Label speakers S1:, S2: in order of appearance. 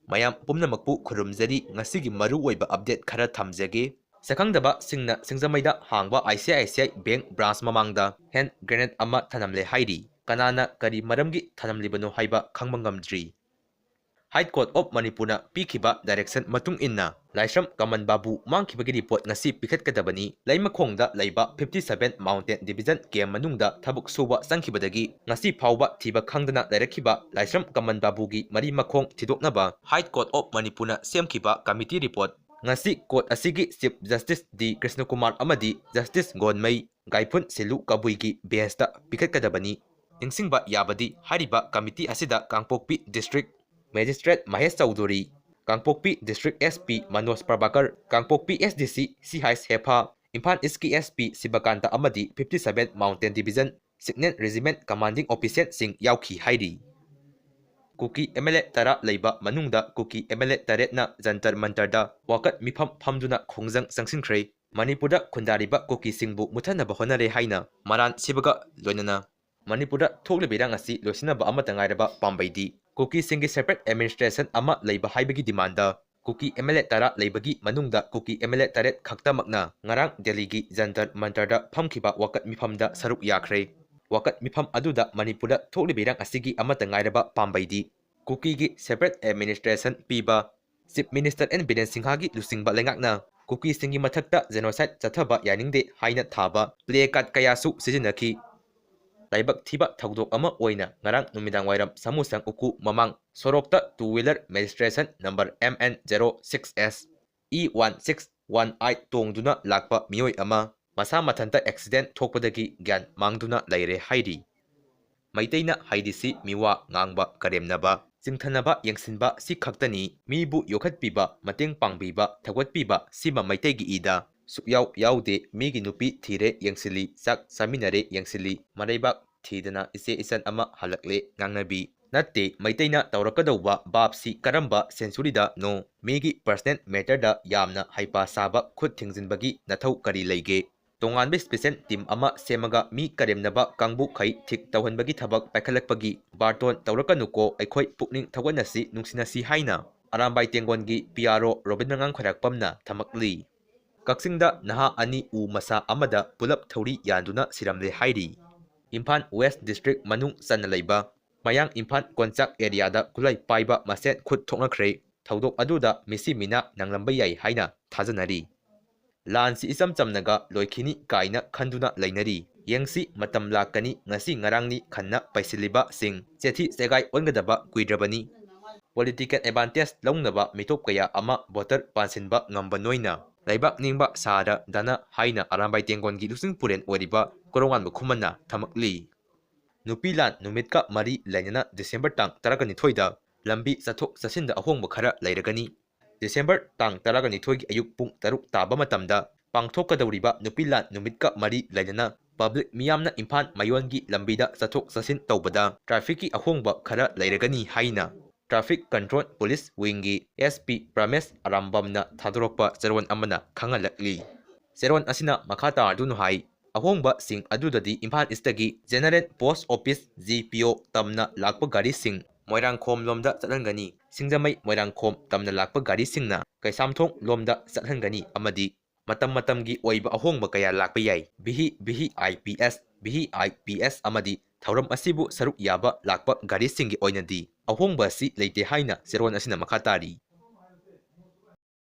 S1: ꯃꯌꯥꯝ ꯄꯨꯝꯅꯃꯛꯄꯨ ꯈꯨꯔꯨꯝꯖꯔꯤ ꯉꯁꯤꯒꯤ ꯃꯔꯨꯑꯣꯏꯕ ꯑꯞꯗꯦꯠ ꯈꯔ ꯊꯝꯖꯒꯦ ꯁꯛꯈꯪꯗꯕ ꯁꯤꯡꯅ ꯁꯤꯡꯖꯃꯩꯗ ꯍꯥꯡꯕ ICICI ꯕꯦꯡꯛ ꯕ꯭ꯔꯥꯟꯆ ꯃꯃꯥꯡꯗ ꯍꯦꯟ ꯒ꯭ꯔꯦꯅꯦꯗ ꯑꯃ ꯊꯅꯝꯂꯦ ꯍꯥꯏꯔꯤ ꯀꯅꯥꯅ ꯀꯔꯤ ꯃꯔꯝꯒꯤ ꯊꯅꯝꯂꯤꯕꯅꯣ ꯍꯥꯏꯕ ꯈꯪꯕ ꯉꯝꯗ꯭ꯔꯤ ꯍꯥꯏ ꯀꯣꯔꯠ ꯑꯣꯐ ꯃꯅꯤꯄꯨꯔꯅ ꯄꯤꯈꯤꯕ ꯗꯥꯏꯔꯦꯛꯁꯟ ꯃꯇꯨꯡ ꯏꯟꯅ ꯂꯥꯏꯁ꯭ꯔꯝ ꯀꯃꯟ ꯕꯥꯕꯨ ꯃꯥꯡꯈꯤꯕꯒꯤ ꯔꯤꯄꯣꯔꯠ ꯉꯁꯤ ꯄꯤꯈꯠꯀꯗꯕꯅꯤ ꯂꯩꯃꯈꯣꯡꯗ ꯂꯩꯕ 57 ꯃꯥꯎꯟꯇꯦꯟ ꯗꯤꯕꯤꯖꯟ ꯀꯦꯝ ꯃꯅꯨꯡꯗ ꯊꯕꯛ ꯁꯨꯕ ꯆꯪꯈꯤꯕꯗꯒꯤ ꯉꯁꯤ ꯐꯥꯎꯕ ꯊꯤꯕ ꯈꯪꯗꯅ ꯂꯩꯔꯛꯈꯤꯕ ꯂꯥꯏꯁ꯭ꯔꯝ ꯀꯃꯟ ꯕꯥꯕꯨꯒꯤ ꯃꯔꯤ ꯃꯈꯣꯡ ꯊꯤꯗꯣꯛꯅꯕ ꯍꯥꯏ ꯀꯣꯔꯠ ꯑꯣꯐ ꯃꯅꯤꯄꯨꯔꯅ ꯁꯦꯝꯈꯤꯕ ꯀꯃꯤꯇꯤ ꯔꯤꯄꯣꯔꯠ ꯉꯁꯤ ꯀꯣꯔꯠ ꯑꯁꯤꯒꯤ ꯆꯤꯐ ꯖꯁꯇꯤꯁ ꯗꯤ ꯀ꯭ꯔꯤꯁꯅꯀꯨꯃꯥꯔ ꯑꯃꯗꯤ ꯖꯁꯇꯤꯁ ꯒꯣꯟꯃꯩ ꯒꯥꯏꯐꯨꯟ ꯁꯤꯂꯨ ꯀꯕꯨꯏꯒꯤ ꯕꯦꯟꯁꯇ ꯄꯤꯈꯠꯀꯗꯕꯅꯤ ꯅꯤꯡꯁꯤꯡꯕ ꯌꯥꯕꯗꯤ ꯍꯥꯏꯔꯤꯕ ꯀꯃꯤꯇꯤ ꯑꯁꯤꯗ ꯀꯥꯡꯄꯣꯛꯄꯤ ꯗꯤꯁꯇ꯭ꯔꯤꯛ ꯃꯦꯖꯤꯁꯇ꯭ꯔꯦꯠ ꯃꯍꯦꯁ ꯆꯧꯙꯨꯔꯤ ꯀꯥꯡꯄꯣꯛꯄꯤ ꯗꯤꯁꯇ꯭ꯔꯤꯛ SP ꯃꯅꯣꯖ ꯄ꯭ꯔꯚꯥꯀꯔ ꯀꯥꯡꯄꯣꯛꯄꯤ SDC CH ꯍꯦꯐꯥ ꯏꯝꯐꯥꯜ ꯏꯁꯀꯤ SP ꯁꯤꯕꯀꯥꯟꯇ ꯑꯃꯗꯤ 57 mountain division signal regiment commanding ꯑꯣꯐꯤꯁꯤꯌꯦꯜꯁꯤꯡ ꯌꯥꯎꯈꯤ ꯍꯥꯏꯔꯤ ꯀꯨꯀꯤ MLA 10 ꯂꯩꯕ ꯃꯅꯨꯡꯗ ꯀꯨꯀꯤ MLA 8ꯅ ꯖꯟꯇꯔ ꯃꯟꯇꯔꯗ ꯋꯥꯀꯠ ꯃꯤꯐꯝ ꯐꯝꯗꯨꯅ ꯈꯣꯡꯖꯪ ꯆꯪꯁꯤꯟꯈ꯭ꯔꯦ ꯃꯅꯤꯄꯨꯔꯗ ꯈꯨꯟꯗꯥꯔꯤꯕ ꯀꯨꯀꯤꯁꯤꯡꯕꯨ ꯃꯨꯠꯊꯅꯕ ꯍꯣꯠꯅꯔꯦ ꯍꯥꯏꯅ ꯃꯔꯥꯟ ꯁꯤꯕꯒ ꯂꯣꯏꯅꯅ ꯃꯅꯤꯄꯨꯔꯗ ꯊꯣꯛꯂꯤꯕ ꯏꯔꯥꯡ ꯑꯁꯤ ꯂꯣꯏꯁꯤꯟꯅꯕ ꯑꯃꯠꯇ ꯉꯥꯏꯔꯕ ꯄꯥꯝꯕꯩꯗꯤ ꯀꯨꯀꯤꯁꯤꯡꯒꯤ ꯁꯦꯄꯔꯦꯠ ꯑꯦꯗꯃꯤꯅꯤꯁꯇ꯭ꯔꯦꯁꯟ ꯑꯃ ꯂꯩꯕ ꯍꯥꯏꯕꯒꯤ ꯗꯤꯃꯥꯟꯗ ꯀꯨꯀꯤ MLA 10 ꯂꯩꯕꯒꯤ ꯃꯅꯨꯡꯗ ꯀꯨꯀꯤ MLA 8 ꯈꯛꯇꯃꯛꯅ ꯉꯔꯥꯡ ꯗꯦꯜꯂꯤꯒꯤ ꯖꯟꯇꯔ ꯃꯟꯇꯔꯗ ꯐꯝꯈꯤꯕ ꯋꯥꯀꯠ ꯃꯤꯐꯝꯗ ꯁꯔꯨꯛ ꯌꯥꯈ꯭ꯔꯦ ꯋꯥꯀꯠ ꯃꯤꯐꯝ ꯑꯗꯨꯗ ꯃꯅꯤꯄꯨꯔꯗ ꯊꯣꯛꯂꯤꯕ ꯏꯔꯥꯡ ꯑꯁꯤꯒꯤ ꯑꯃꯠꯇ ꯉꯥꯏꯔꯕ ꯄꯥꯝꯕꯩꯗꯤ ꯀꯨꯀꯤꯒꯤ ꯁꯦꯄꯔꯦꯠ ꯑꯦꯗꯃꯤꯅꯤꯁꯇ꯭ꯔꯦꯁꯟ ꯄꯤꯕ ꯆꯤꯐ ꯃꯤꯅꯤꯁꯇꯔ N ꯕꯤꯔꯦꯟ ꯁꯤꯡꯍꯒꯤ ꯂꯨꯆꯤꯡꯕ ꯂꯩꯉꯥꯛꯅ ꯀꯨꯀꯤꯁꯤꯡꯒꯤ ꯃꯊꯛꯇ ꯖꯦꯅꯣꯁꯥꯏꯗ ꯆꯠꯊꯕ ꯌꯥꯅꯤꯡꯗꯦ ꯍꯥꯏꯅ ꯊꯥꯕ ꯄ꯭ꯂꯦ ꯀꯥꯔꯗ ꯀꯌꯥꯁꯨ ꯁꯤꯖꯤꯟꯅꯈꯤ ꯂꯥꯏꯕꯛ ꯊꯤꯕ ꯊꯧꯗꯣꯛ ꯑꯃ ꯑꯣꯏꯅ ꯉꯔꯥꯡ ꯅꯨꯃꯤꯗꯥꯡꯋꯥꯏꯔꯝ ꯁꯃꯨꯁꯪ ꯎꯀꯨ ꯃꯃꯥꯡ ꯁꯣꯔꯣꯛꯇ two wheeler ꯃꯦꯖꯤꯁꯇ꯭ꯔꯦꯁꯟ number MN06S E1618 ꯇꯣꯡꯗꯨꯅ ꯂꯥꯛꯄ ꯃꯤꯑꯣꯏ ꯑꯃ ꯃꯁꯥ ꯃꯊꯟꯇ ꯑꯦꯛꯁꯤꯗꯦꯟꯠ ꯊꯣꯛꯄꯗꯒꯤ ꯒ꯭ꯌꯥꯟ ꯃꯥꯡꯗꯨꯅ ꯂꯩꯔꯦ ꯍꯥꯏꯔꯤ ꯃꯩꯇꯩꯅ ꯍꯥꯏꯗꯤꯁꯤ ꯃꯤꯋꯥ ꯉꯥꯡꯕ ꯀꯔꯦꯝꯅꯕ ꯆꯤꯡꯊꯅꯕ ꯌꯦꯡꯁꯤꯟꯕ ꯁꯤ ꯈꯛꯇꯅꯤ ꯃꯤꯕꯨ ꯌꯣꯛꯈꯠꯄꯤꯕ ꯃꯇꯦꯡ ꯄꯥꯡꯕꯤꯕ ꯊꯧꯒꯠꯄꯤꯕ ꯁꯤꯃ ꯃꯩꯇꯩꯒꯤ ꯏꯗ ꯁꯨꯛꯌꯥꯎ ꯌꯥꯎꯗꯦ ꯃꯤꯒꯤ ꯅꯨꯄꯤ ꯊꯤꯔꯦ ꯌꯦꯡꯁꯤꯜꯂꯤ ꯆꯥꯛ ꯆꯥꯃꯤꯟꯅꯔꯦ ꯌꯦꯡꯁꯤꯜꯂꯤ ꯃꯔꯩꯕꯥꯛ ꯊꯤꯗꯅ ꯏꯆꯦ ꯏꯆꯟ ꯑꯃ ꯍꯜꯂꯛꯂꯦ ꯉꯥꯡꯅꯕꯤ ꯅꯠꯇꯦ ꯃꯩꯇꯩꯅ ꯇꯧꯔꯛꯀꯗꯧꯕ ꯕꯥꯞꯁꯤ ꯀꯔꯝꯕ ꯁꯦꯟꯆꯨꯔꯤꯗꯅꯣ ꯃꯤꯒꯤ ꯄꯔꯁꯅꯦꯜ ꯃꯦꯇꯔꯗ ꯌꯥꯝꯅ ꯍꯩꯄꯥ ꯁꯥꯕ ꯈꯨꯠ ꯊꯤꯡꯖꯤꯟꯕꯒꯤ ꯅꯊꯧ ꯀꯔꯤ ꯂꯩꯒꯦ ꯇꯣꯉꯥꯟꯕ ꯁ꯭ꯄꯦꯁꯦꯜ ꯇꯤꯝ ꯑꯃ ꯁꯦꯝꯃꯒ ꯃꯤ ꯀꯔꯦꯝꯅꯕ ꯀꯥꯡꯕꯨꯈꯩ ꯊꯤꯛ ꯇꯧꯍꯟꯕꯒꯤ ꯊꯕꯛ ꯄꯥꯏꯈꯠꯂꯛꯄꯒꯤ ꯕꯥꯔꯇꯣꯟ ꯇꯧꯔꯛꯀꯅꯨꯀꯣ ꯑꯩꯈꯣꯏ ꯄꯨꯛꯅꯤꯡ ꯊꯧꯒꯠꯅꯁꯤ ꯅꯨꯡꯁꯤꯅꯁꯤ ꯍꯥꯏꯅ ꯑꯔꯥꯝꯕꯥꯏ ꯇꯦꯡꯒꯣꯟꯒꯤ PRO ꯔꯣꯕꯤꯟꯗ꯭ꯔꯅꯥꯊ ꯈ꯭ꯋꯥꯏꯔꯥꯛꯄꯝꯅ ꯊꯝꯃꯛꯂꯤ ꯀꯛꯆꯤꯡꯗ ꯅꯍꯥ ꯑꯅꯤ ꯎ ꯃꯁꯥ ꯑꯃꯗ ꯄꯨꯂꯞ ꯊꯧꯔꯤ ꯌꯥꯟꯗꯨꯅ ꯁꯤꯔꯝꯂꯦ ꯍꯥꯏꯔꯤ ꯏꯝꯐꯥꯜ ꯋꯦꯁꯠ ꯗꯤꯁꯇ꯭ꯔꯤꯛ ꯃꯅꯨꯡ ꯆꯟꯅ ꯂꯩꯕ ꯃꯌꯥꯡ ꯏꯝꯐꯥꯜ ꯀꯣꯟꯆꯥꯛ ꯑꯦꯔꯤꯌꯥꯗ ꯈꯨꯠꯂꯥꯏ ꯄꯥꯏꯕ ꯃꯁꯦꯟ ꯈꯨꯠ ꯊꯣꯛꯅꯈ꯭ꯔꯦ ꯊꯧꯗꯣꯛ ꯑꯗꯨꯗ ꯃꯤꯁꯤ ꯃꯤꯅꯥ ꯅꯪꯂꯝꯕ ꯌꯥꯏ ꯍꯥꯏꯅ ꯊꯥꯖꯅꯔꯤ ꯂꯥꯟꯁꯤ ꯏꯆꯝ ꯆꯝꯅꯒ ꯂꯣꯏꯈꯤꯅꯤ ꯀꯥꯏꯅ ꯈꯟꯗꯨꯅ ꯂꯩꯅꯔꯤ ꯌꯦꯡꯁꯤ ꯃꯇꯝ ꯂꯥꯛꯀꯅꯤ ꯉꯁꯤ ꯉꯔꯥꯡꯅꯤ ꯈꯟꯅ ꯄꯩꯁꯤꯜꯂꯤꯕꯁꯤꯡ ꯆꯦꯊꯤ ꯆꯦꯒꯥꯏ ꯑꯣꯟꯒꯗꯕ ꯀꯨꯏꯗ꯭ꯔꯕꯅꯤ ꯄꯣꯂꯤꯇꯤꯀꯦꯜ ꯑꯦꯗꯚꯥꯟꯇꯦꯖ ꯂꯧꯅꯕ ꯃꯤꯇꯣꯞ ꯀꯌꯥ ꯑꯃ ꯚꯣꯇꯔ ꯄꯥꯟꯁꯤꯟꯕ ꯉꯝꯕ ꯅꯣꯏꯅ ꯂꯩꯕꯥꯛ ꯅꯤꯡꯕ ꯁꯥꯔꯗꯅ ꯍꯥꯏꯅ ꯑꯔꯥꯝꯕꯥꯏ ꯇꯦꯡꯒꯣꯟꯒꯤ ꯂꯨꯆꯤꯡ ꯄꯨꯔꯦꯟ ꯑꯣꯏꯔꯤꯕ ꯀꯣꯔꯧꯉꯥꯟꯕ ꯈꯨꯃꯟꯅ ꯊꯝꯃꯛꯂꯤ ꯅꯨꯄꯤ ꯂꯥꯟ ꯅꯨꯃꯤꯠꯀ ꯃꯔꯤ ꯂꯩꯅꯅ ꯗꯤꯁꯦꯝꯕꯔ ꯇꯥꯡ 12ꯗ ꯂꯝꯕꯤ ꯆꯠꯊꯣꯛ ꯆꯠꯁꯤꯟꯗ ꯑꯍꯣꯡꯕ ꯈꯔ ꯂꯩꯔꯒꯅꯤ ꯗꯤꯁꯦꯝꯕꯔ ꯇꯥꯡ 12ꯒꯤ ꯑꯌꯨꯛ ꯄꯨꯡ 6 ꯇꯥꯕ ꯃꯇꯝꯗ ꯄꯥꯡꯊꯣꯛꯀꯗꯧꯔꯤꯕ ꯅꯨꯄꯤ ꯂꯥꯟ ꯅꯨꯃꯤꯠꯀ ꯃꯔꯤ ꯂꯩꯅꯅ ꯄꯕ꯭ꯂꯤꯛ ꯃꯤꯌꯥꯝꯅ ꯏꯝꯐꯥꯜ ꯃꯌꯣꯟꯒꯤ ꯂꯝꯕꯤꯗ ꯆꯠꯊꯣꯛ ꯆꯠꯁꯤꯟ ꯇꯧꯕꯗ ꯇ꯭ꯔꯥꯐꯤꯛꯀꯤ ꯑꯍꯣꯡꯕ ꯈꯔ ꯂꯩꯔꯒꯅꯤ ꯍꯥꯏꯅ ꯇ꯭ꯔꯥꯐꯤꯛ ꯀꯟꯇ꯭ꯔꯣꯜ ꯄꯨꯂꯤꯁ ꯋꯤꯡꯒꯤ SP ꯄ꯭ꯔꯃꯦꯁ ꯑꯔꯥꯝꯕꯝꯅ ꯊꯥꯗꯣꯔꯛꯄ ꯆꯦꯔꯣꯜ ꯑꯃꯅ ꯈꯪꯍꯜꯂꯛꯂꯤ ꯆꯦꯔꯣꯜ ꯑꯁꯤꯅ ꯃꯈꯥ ꯇꯥꯗꯨꯅ ꯍꯥꯏ ꯑꯍꯣꯡꯕꯁꯤꯡ ꯑꯗꯨꯗꯗꯤ ꯏꯝꯐꯥꯜ ꯏꯁꯇꯒꯤ ꯖꯦꯅꯔꯦꯜ ꯄꯣꯁꯠ ꯑꯣꯐꯤꯁ GPO ꯇꯝꯅ ꯂꯥꯛꯄ ꯒꯥꯔꯤꯁꯤꯡ ꯃꯣꯏꯔꯥꯡꯈꯣꯝ ꯂꯣꯝꯗ ꯆꯠꯍꯟꯒꯅꯤ ꯁꯤꯡꯖꯃꯩ ꯃꯣꯏꯔꯥꯡꯈꯣꯝ ꯇꯝꯅ ꯂꯥꯛꯄ ꯒꯥꯔꯤꯁꯤꯡꯅ ꯀꯩꯁꯥꯝꯊꯣꯡ ꯂꯣꯝꯗ ꯆꯠꯍꯟꯒꯅꯤ ꯑꯃꯗꯤ ꯃꯇꯝ ꯃꯇꯝꯒꯤ ꯑꯣꯏꯕ ꯑꯍꯣꯡꯕ ꯀꯌꯥ ꯂꯥꯛꯄ ꯌꯥꯏ VVIPS ꯑꯃꯗꯤ ꯊꯧꯔꯝ ꯑꯁꯤꯕꯨ ꯁꯔꯨꯛ ꯌꯥꯕ ꯂꯥꯛꯄ ꯒꯥꯔꯤꯁꯤꯡꯒꯤ ꯑꯣꯏꯅꯗꯤ ꯑꯍꯣꯡꯕ ꯑꯁꯤ ꯂꯩꯇꯦ ꯍꯥꯏꯅ ꯆꯦꯔꯣꯜ ꯑꯁꯤꯅ ꯃꯈꯥ ꯇꯥꯔꯤ